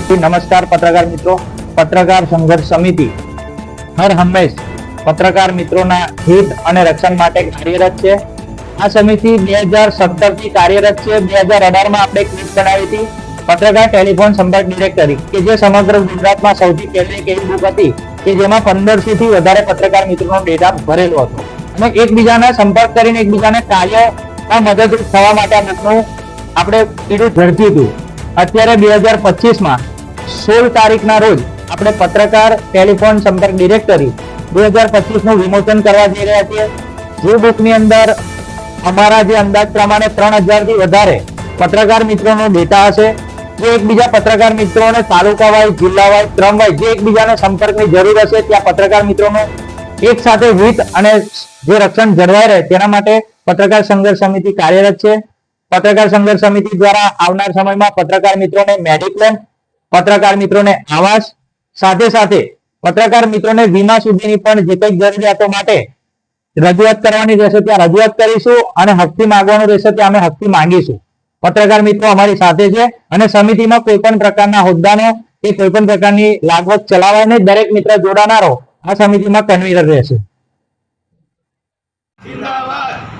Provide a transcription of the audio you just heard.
નમસ્કાર પત્રકાર મિત્રો, પત્રકાર સંઘર્ષ સમિતિ હર હંમેશ પત્રકાર મિત્રોના હિત અને રક્ષણ માટે કાર્યરત છે. આ સમિતિ 2017 થી કાર્યરત છે. 2018 માં આપણે એક નીતિ બનાવી હતી, પત્રકાર ટેલિફોન સંપર્ક ડિરેક્ટરી, કે જે સમગ્ર ગુજરાતમાં સૌથી પહેલી એક એવી બુક હતી કે જેમાં 1500 થી વધારે પત્રકાર મિત્રોનો ડેટા ભરેલો હતો અને એકબીજાના સંપર્ક કરીને એકબીજાને કાર્યમાં મદદરૂપ થવા માટે આ બુકનું આપણે પીડું ઝડપ્યું હતું. અત્યારે 2025 માં 16 તારીખના રોજ આપણે પત્રકાર ટેલિફોન સંપર્ક ડિરેક્ટરી 2025 નું વિમોચન કરવા જઈ રહ્યા છીએ. જે બુકની અંદર અમારા જે અંદાજ પ્રમાણે 3000 થી વધારે પત્રકાર મિત્રોનો ડેટા હશે, જે એકબીજા પત્રકાર મિત્રોને તાલુકા વાઇઝ, જિલ્લા વાઇઝ, ક્રમ વાઇઝ જે એકબીજાને સંપર્કની જરૂર હશે ત્યાં પત્રકાર મિત્રોનો એક સાથે હિત અને જે રક્ષણ જળવાઈ રહે તેના માટે પત્રકાર સંઘર્ષ સમિતિ કાર્યરત છે. પત્રકાર સંઘર્ષ સમિતિ દ્વારા આવનાર સમયમાં પત્રકાર મિત્રોને મેડિક્લેમ, પત્રકાર મિત્રોને આવાસ, સાથે સાથે પત્રકાર મિત્રોને વીમા સુધીની પણ જે કંઈક જરૂરિયાતો માટે રજૂઆત કરવાની રહેશે ત્યાં રજૂઆત કરીશું અને હકથી માંગવાનું રહેશે ત્યાં અમે હકથી માંગીશું. પત્રકાર મિત્રો અમારી સાથે છે અને સમિતિમાં કોઈ પણ પ્રકારના હોદ્દાનો કે કોઈ પણ પ્રકારની લાગવત ચલાવાય નહીં. દરેક મિત્ર જોડાનારો આ સમિતિમાં કન્વીનર રહેશે. જિંદાબાદ.